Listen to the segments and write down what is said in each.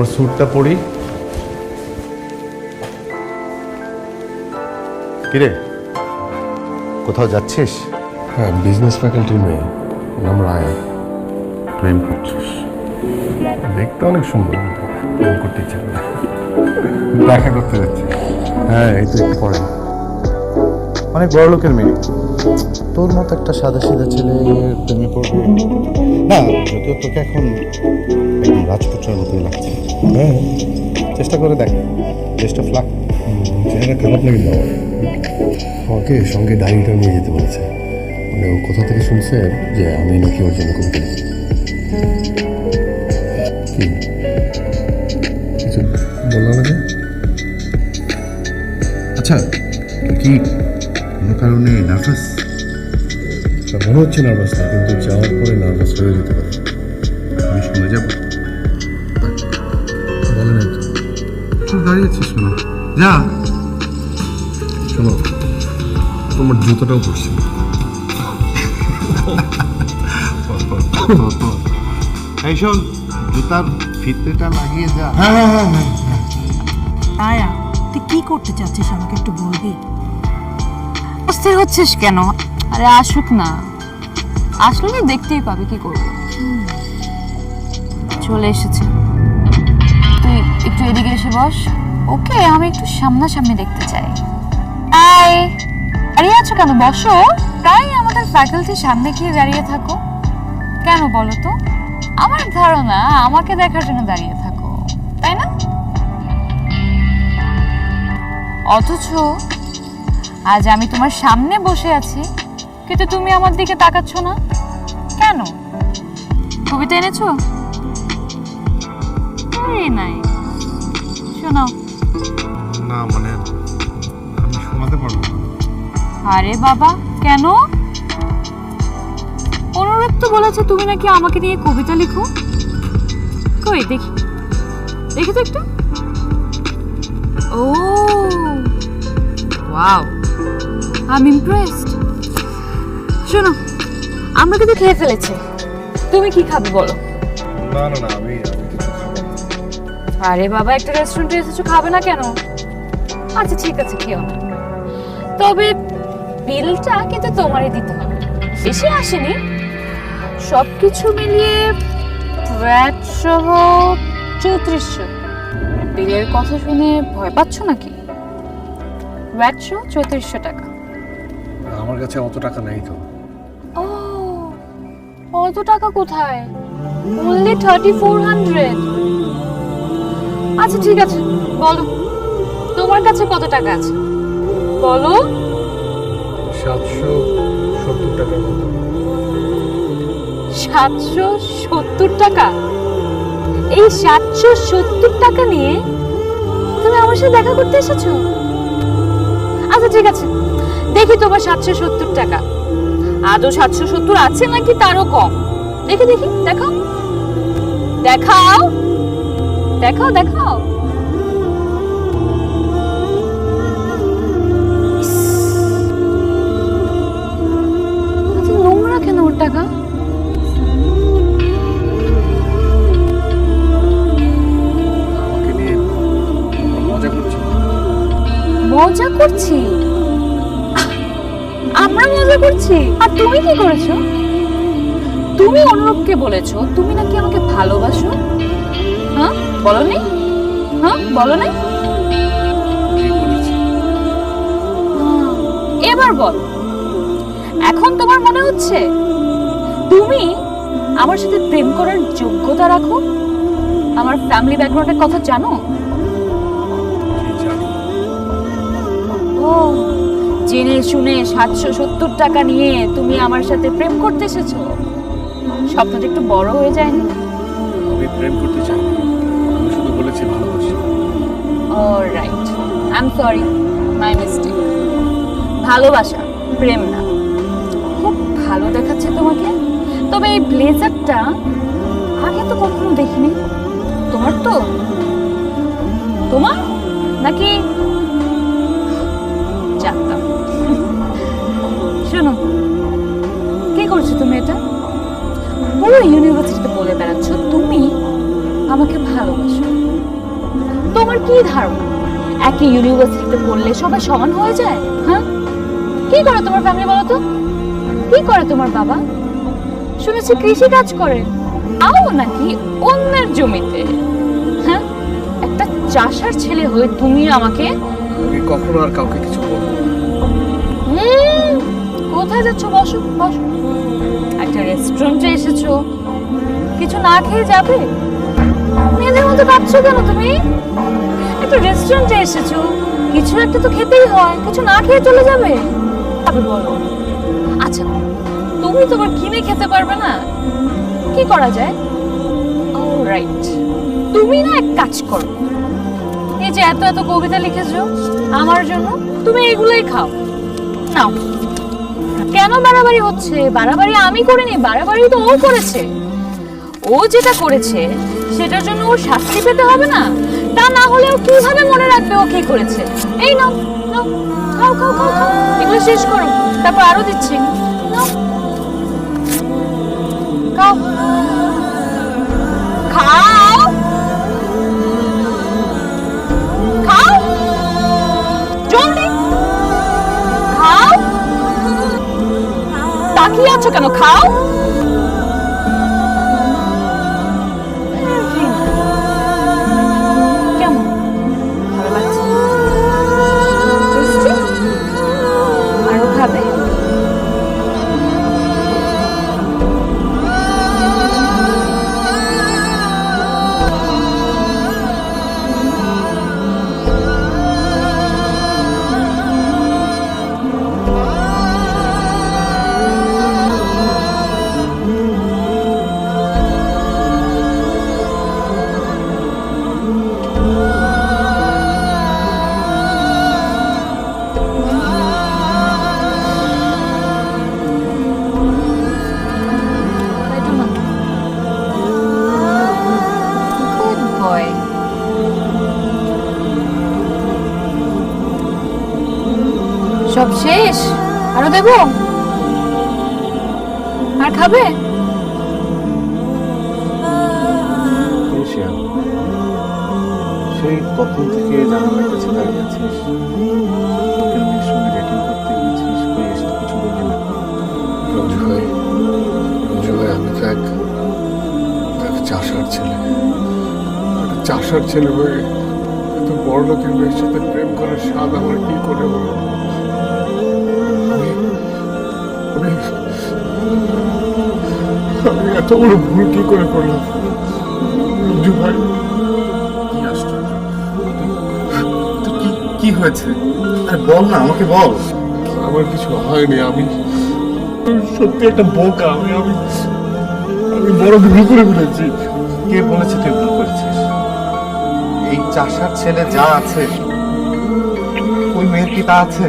তারপর স্যুটটা পরি। কিরে, কোথাও যাচ্ছিস? হ্যাঁ, বিজনেস ফ্যাকাল্টির মেয়ে, নাম রায়া। প্রেম করছিস? দেখতে অনেক সুন্দর, প্রেম করতে ইচ্ছা করে। দেখা করতে যাচ্ছে। হ্যাঁ, এই তো একটু পরে। অনেক বড় লোকের মেয়ে, তোর মতো একটা সাদা সিধা ছেলে প্রেমে পড়বে না? যদিও তোকে এখন একদম রাজপুত্রের মতোই লাগছে। হ্যাঁ, চেষ্টা করে দেখ। Best of luck. চেহারা খারাপ লাগে না আমাকে সঙ্গে ডায়েরিটা নিয়ে যেতে বলেছে। মানে ও কোথা থেকে শুনছে যে আমি নাকি ওর জন্য কবিতা লিখি। কি কিছু বললো না যে? আচ্ছা, তুই কি কোনো কারণে নার্ভাস? মনে হচ্ছে নার্ভাস না, কিন্তু যাওয়ার পরে নার্ভাস হয়ে যেতে পারে। আমি শুনে যাবো। বলে নাই তো। তুই দাঁড়িয়েছিস কেন? যা। শোনো, তোমার জুতোটাও পড়ছি। এই শোন, জুতার ফিতেটা লাগিয়ে যা। আয়া, তুই কি করতে চাচ্ছিস আমাকে একটু বলবি? অস্থির হচ্ছিস কেন? আরে আসুক না, আসলে দেখতেই পাবে, কি করবো। চলে এসেছে, তুই একটু এদিকে এসে বস। ওকে আমি একটু সামনাসামনি দেখতে চাই। আয়, দাঁড়িয়ে আছো কেন? বসো। তাই আমাদের ফ্যাকাল্টির সামনে গিয়ে দাঁড়িয়ে থাকো কেন বলো তো? আমার ধারণা আমাকে দেখার জন্য দাঁড়িয়ে থাকো, তাই না? অথচ আজ আমি তোমার সামনে বসে আছি, কিন্তু তুমি আমার দিকে তাকাচ্ছ না কেন? কবিতা এনেছো? আরে নাই, শোনাও। না মানে আমি শোনাতে পারবো না। আরে বাবা, কেন? অনুরোধ তো বলেছে তুমি নাকি আমাকে নিয়ে কবিতা লিখো। কই দেখি, দেখি তো একটু। ও ওয়াও, আই এম ইমপ্রেসড। শোনো, আমরা কিন্তু খেয়ে ফেলেছি, তুমি কি খাবে বলো? না না না, আমি কিছু খাবো না। আরে বাবা, একটা রেস্টুরেন্টে এসেছো, খাবে না কেন? আচ্ছা ঠিক আছে, খেও না, তবে বিলটা কিন্তু তোমারই দিতে হবে। বেশি আসেনি, সবকিছু মিলিয়ে ভ্যাট সহ 3400। বিলের কথা শুনে ভয় পাচ্ছ নাকি? ভ্যাট সহ 3400 টাকা। আমার কাছে অত টাকা নেই তো। ও, অত টাকা কোথায়? only 3400। আচ্ছা ঠিক আছে, বলো তোমার কাছে কত টাকা আছে, বলো। 770 টাকার মতো। 770 টাকা? এই 770 টাকা নিয়ে তুমি আমার সাথে দেখা করতে এসেছো? আচ্ছা ঠিক আছে, দেখি তোমার 770 টাকা আদৌ 770 আছে নাকি তারও কম। দেখি দেখি, দেখাও দেখাও দেখাও দেখাও। ইস, এত নোংরা কেন ওর টাকা? আমাকে নিয়ে মজা করছি। মজা করছি? আমরা মজা করছি? আর তুমি কি করেছো? তুমি অনুরূপকে বলেছো তুমি নাকি আমাকে ভালোবাসো। হ্যাঁ বলনি? হ্যাঁ বলো নাই? এবার বল, এখন তোমার মনে হচ্ছে তুমি আমার সাথে প্রেম করার যোগ্যতা রাখো? আমার ফ্যামিলি ব্যাকগ্রাউন্ডের কথা জানো? ও, জেনে শুনে 770 টাকা নিয়ে তুমি আমার সাথে প্রেম করতে এসেছো? স্বপ্নটা একটু বড় হয়ে যায়নি? আমি প্রেম করতে চাই, আমি শুধু বলেছি ভালোবাসি। Alright, I am sorry, my mistake. ভালোবাসা, প্রেম না। খুব ভালো দেখাচ্ছে তোমাকে, তবে এই ব্লেজারটা আগে তো কখনো দেখিনি। তোমার তো? তোমার নাকি? জানতাম। শোনো, কি করছো তুমি এটা? পুরো ইউনিভার্সিটিতে বলে বেড়াচ্ছ তুমি আমাকে ভালোবাসো। তোমার কি ধারণা একই ইউনিভার্সিটিতে পড়লে সবাই সমান হয়ে যায়? হ্যাঁ, কি করে তোমার ফ্যামিলি বলো তো? কি করে তোমার বাবা? শুনেছি কৃষি কাজ করে। আও নাকি অন্যের জমিতে? হ্যাঁ, একটা চাষার ছেলে হয়ে তুমি আমাকে আমি কখনো আর কাউকে কিছু বলবো না। কোথায় যাচ্ছ? বসো বসো। একটা রেস্টুরেন্টে এসেছো, কিছু না খেয়ে যাবে? মেয়েদের মতো কাঁদছো কেন তুমি? একটা রেস্টুরেন্টে এসেছো, কিছু একটা তো খেতেই হয়, কিছু না খেয়ে চলে যাবে? তবে বলো, আচ্ছা তুমি তোমার কিনে খেতে পারবে না? কি করা যায়? অলরাইট, তুমি না এক কাজ করো, এই যে এত এত কবিতা লিখেছো আমার জন্য, তুমি এগুলোই খাও। নাও। কেন বাড়াবাড়ি হচ্ছে? বাড়াবাড়ি আমি করিনি, বাড়াবাড়ি তো ও করেছে। ও যেটা করেছে সেটার জন্য ওর শাস্তি পেতে হবে না? তা না হলে ও কিভাবে মনে রাখবে ও কি করেছে? এই নাও নাও, খাও খাও খাও খাও, এগুলো শেষ করো, তারপর আরো দিচ্ছি। নাও, খাও খাও খাও, জলদি খাও। তাকিয়ে আছো কেন? খাও। কেমন ভালো লাগছে? টেস্টি? আরো খাবে? Good boy. সব শেষ? আরো দেবো? আর খাবে? সেই কখন থেকে জানালার কাছে দাঁড়িয়ে আছিস, লোকের মেয়ের সঙ্গে ডেটিং করতে গিয়েছিস, কই এসে তো কিছু বললি না। রঞ্জু ভাই, আমি তো এক চাষার ছেলে। একটা চাষার ছেলে হয়ে এত বড় লোকের মেয়ের সাথে প্রেম করার স্বাদ আমার কি করে হলো? আমি এত বড় ভুল কি করে করলাম রঞ্জু ভাই? কি আশ্চর্য! তোর কি হয়েছে? আরে বল না, আমাকে বল। আমার কিছু হয়নি, আমি সত্যি একটা বোকা। আমি বড় ভুল করে ফেলেছি। কে বলেছে তুই ভুল করেছিস? এই চাষার ছেলে যা আছে, ওই মেয়ের কি তা আছে?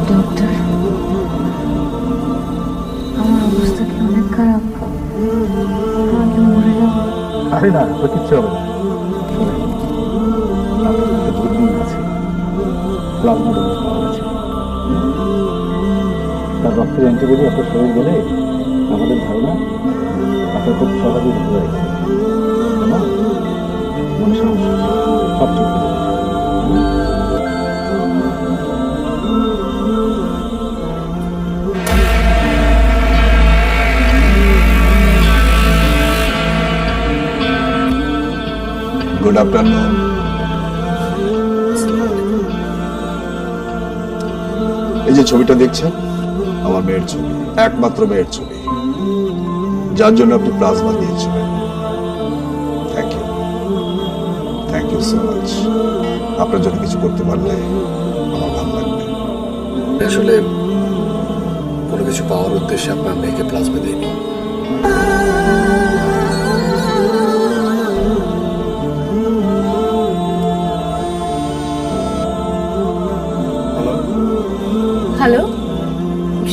ডক্টর, আমার অবস্থা কি অনেক খারাপ? আমি মরে যাবো? আরে না, তো কিচ্ছু হবে না। গুড নিউজ আছে, প্লাজমা ডোনেট পাওয়া গেছে। তার রক্তের অ্যান্টিবডি আপনার শরীর গেলে আমাদের ধারণা আপনার খুব সহজেই হতে পারে। মনে সমস্যা সব ঠিক হয়ে যাবে। Good afternoon. এই যে ছবিটা দেখছেন, আমার মেয়ের ছবি, একমাত্র মেয়ের ছবি, যার জন্য আপনি প্লাজমা দিয়েছিলেন। Thank you so much. আপনার জন্য কিছু করতে পারলে আমার ভালো লাগবে। আসলে কোনো কিছু পাওয়ার উদ্দেশ্যে আপনার মেয়েকে প্লাজমা দিইনি। হ্যালো,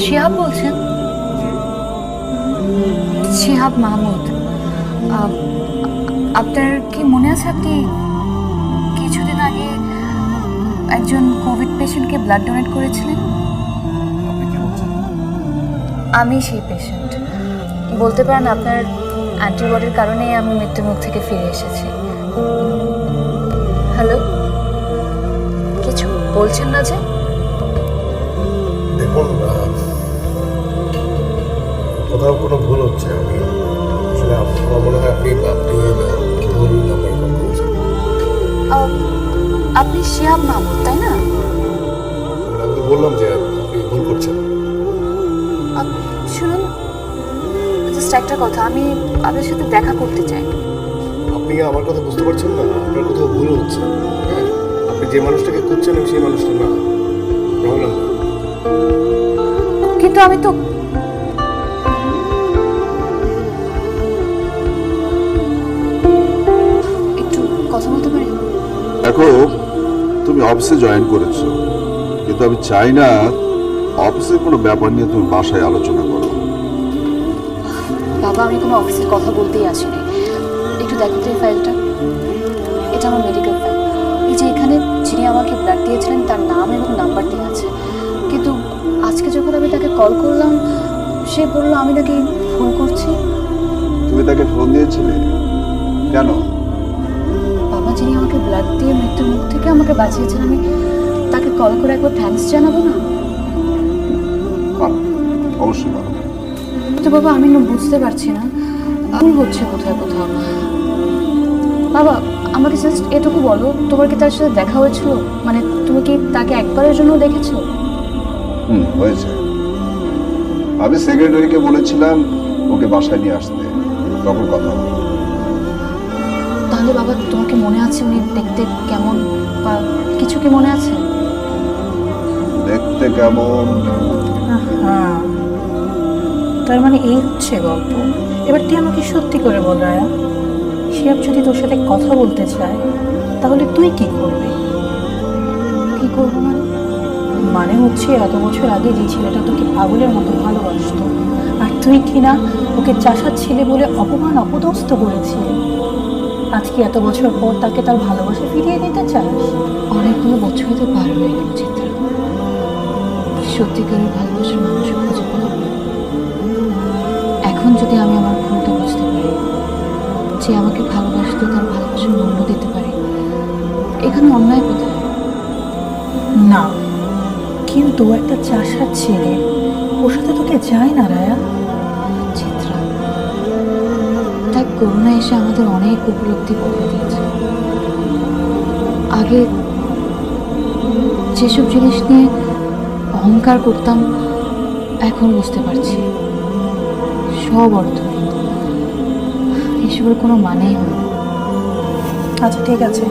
শিহাব বলছেন? শিহাব মাহমুদ, আপনার কি মনে আছে আপনি কিছুদিন আগে একজন কোভিড পেশেন্টকে ব্লাড ডোনেট করেছিলেন। আপনি কি বলছেন? আমি সেই পেশেন্ট। বলতে পারেন আপনার অ্যান্টিবডির কারণেই আমি মৃত্যুমুখ থেকে ফিরে এসেছি। হ্যালো, কিছু বলছেন না যে? দেখুন, কোথাও কোনো ভুল হচ্ছে। আমি আসলে আমার মনে হয় আপনি ভুল নাম্বার কল করেছেন। আপনি শিহাব মাহমুদ, তাই না? আমি তো বললাম যে আপনি ভুল করছেন। শুনুন, জাস্ট একটা কথা, আমি আপনার সাথে দেখা করতে চাই। আপনি আমার কথা বুঝতে পারছেন না? আপনার কোথাও ভুল হচ্ছে। হ্যাঁ, আপনি যে মানুষটাকে খুঁজছেন আমি সেই মানুষটা না, রং নাম্বার। কিন্তু আমি তো একটু কথা বলতে পারি? দেখো, তুমি অফিসে জয়েন করেছো, কিন্তু আমি চাই না অফিসের কোনো ব্যাপার নিয়ে তুমি বাসায় আলোচনা করো। বাবা, আমি কোনো অফিসের কথা বলতেই আসিনি। একটু দেখো তো এই ফাইলটা। এটা আমার মেডিকেল ফাইল। এই যে এখানে যিনি আমাকে ব্লাড দিয়েছিলেন তার নাম এবং নাম্বার দেওয়া আছে। কিন্তু আজকে যখন আমি তাকে কল করলাম, সে বললো আমি নাকি ফোন করছি। তুমি তাকে ফোন দিয়েছিলে কেন? বাবা, যিনি আমাকে ব্লাড দিয়ে মৃত্যুর মুখ থেকে আমাকে বাঁচিয়েছেন, আমি তাকে কল করে একবার থ্যাঙ্কস জানাবো না? পারো, অবশ্যই পারো। তো বাবা, আমি না বুঝতে পারছি না ভুল হচ্ছে কোথাও কোথাও। বাবা, আমাকে জাস্ট এটুকু বলো, তোমার কি তার সাথে দেখা হয়েছিল? মানে তুমি কি তাকে একবারের জন্য দেখেছো? হয়েছে। আমি সেক্রেটারিকে বলেছিলাম ওকে বাসায় নিয়ে আসতে, তখন কথা হলো। তাহলে বাবা, তোমাকে মনে আছে উনি দেখতে কেমন বা কিছু কি মনে আছে? দেখতে কেমন? হ্যাঁ, তার মানে এই হচ্ছে গল্প। এবার তুই আমাকে সত্যি করে বল রায়া, শিহাব যদি তোর সাথে কথা বলতে চায় তাহলে তুই কি করবি? কি করবো মানে? মানে হচ্ছে এত বছর আগে যে ছেলেটা তোকে পাগলের মতো ভালোবাসতো, আর তুই কিনা ওকে চাষার ছেলে বলে অপমান অপদস্থ করেছিলি, আজকে এত বছর পর তাকে তার ভালোবাসা ফিরিয়ে দিতে চাস? অনেকগুলো বছর তো পার হয়ে গেল চিত্রা। সত্যিকারের ভালোবাসার মানুষের খুঁজে পেলাম না। এখন যদি আমি আমার ভুলটা বুঝতে পারি, যে আমাকে ভালোবাসতে তার ভালোবাসার মূল্য দিতে পারি, এখানে অন্যায় কোথায়? না, কিন্তু একটা চাষার ছেলে, ওর সাথে তোকে যায় না রায়া। চিত্রা, তাই করোনা এসে আমাদের অনেক উপলব্ধি বদলে দিয়েছে। আগে যেসব জিনিস নিয়ে অহংকার করতাম, এখন বুঝতে পারছি সব অর্থহীন। এসবের কোনো মানেই হয় না। আচ্ছা ঠিক আছে,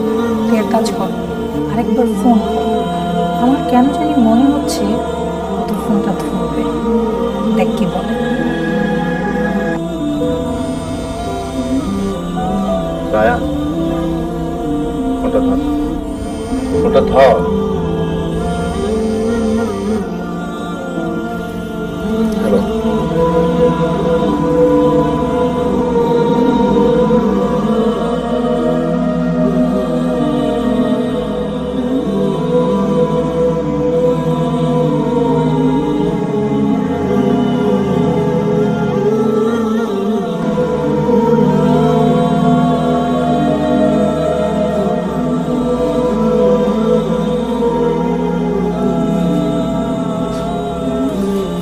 তুই এক কাজ কর, আরেকবার ফোন কর। আমার কেন জানি মনে হচ্ছে তোর ফোনটা ধরবে। দেখ কি বলে। রায়া, ফোনটা ধর, ফোনটা ধর। হ্যালো,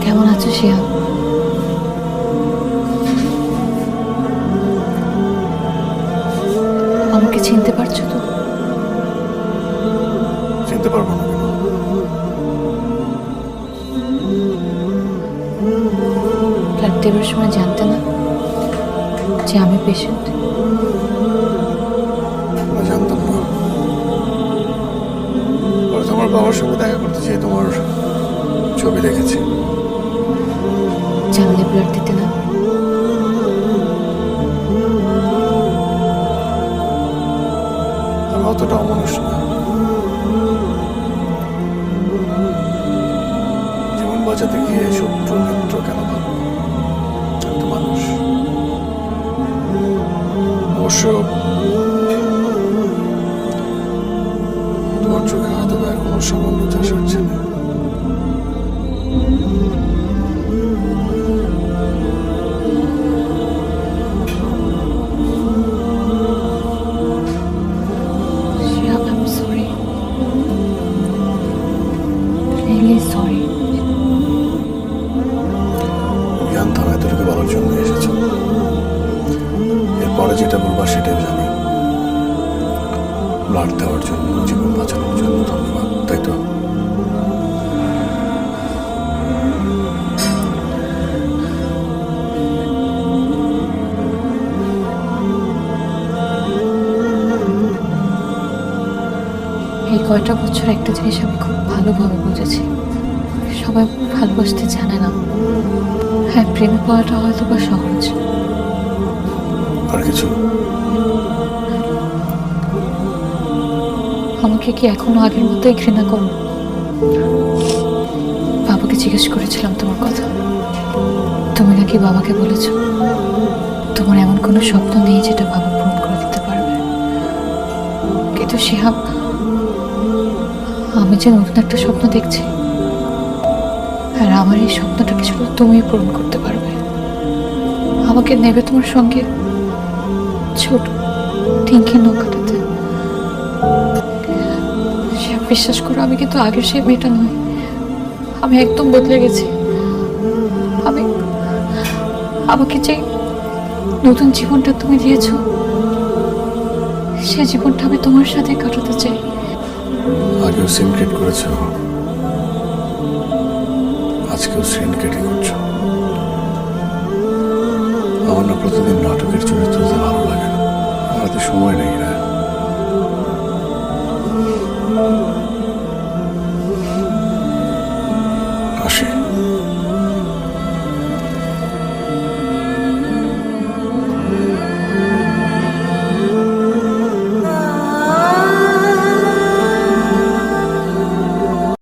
কেমন আছো শিহাব? আমাকে চিনতে পারছো তো? চিনতে পারবো না কেন? ব্লাড দেবার সময় জানতে না যে আমি পেশেন্ট? আমি জানতাম না। পরে তোমার বাবার সঙ্গে দেখা করতে চেয়ে তোমার ছবি দেখেছি। জানলে ব্লাড দিতে না? আমি অতটা অমানুষ না। জীবন বাঁচাতে গিয়ে শত্রু মিত্র কেন ভাববো? আমি তো মানুষ। অবশ্য তোমার চোখে হয়তো বা এখনো যেটা বলবা সেটাই জানি। ব্লাড দেওয়ার জন্য, জীবন বাঁচানোর জন্য ধন্যবাদ, তাই তো? এই কয়টা বছর একটা জিনিস আমি খুব ভালোভাবে বুঝেছি, সবাই ভালোবাসতে জানে না। হ্যাঁ, প্রেমে পড়াটা হয়তো বা সহজ, আর কিছু? আমাকে কি এখনো আগের মতোই ঘৃণা করো? বাবাকে জিজ্ঞেস করেছিলাম তোমার কথা, তুমি নাকি বাবাকে বলেছ তোমার এমন কোনো স্বপ্ন নেই যেটা বাবা পূরণ করে দিতে পারবে। কিন্তু শিহাব, আমি যে নতুন একটা স্বপ্ন দেখছি, আর আমার এই স্বপ্নটাকে শুধু তুমিই পূরণ করতে পারবে। আমাকে নেবে তোমার সঙ্গে ছোট টিঙ্কি নৌকাটাতে। শিহাব, বিশ্বাস করো, আমি কিন্তু আগের সেই মেয়েটা নই। আমি একদম বদলে গেছি। আমাকে যে নতুন জীবনটা তুমি দিয়েছো, সে জীবনটা আমি তোমার সাথে কাটাতে চাই। আগেও সিনক্রেট করেছ, আজকেও সিনক্রেটই করছো। আমার না প্রতিদিন নাটকের চরিত্র হতে ভালো লাগে না, আমার হাতে সময় নেই না।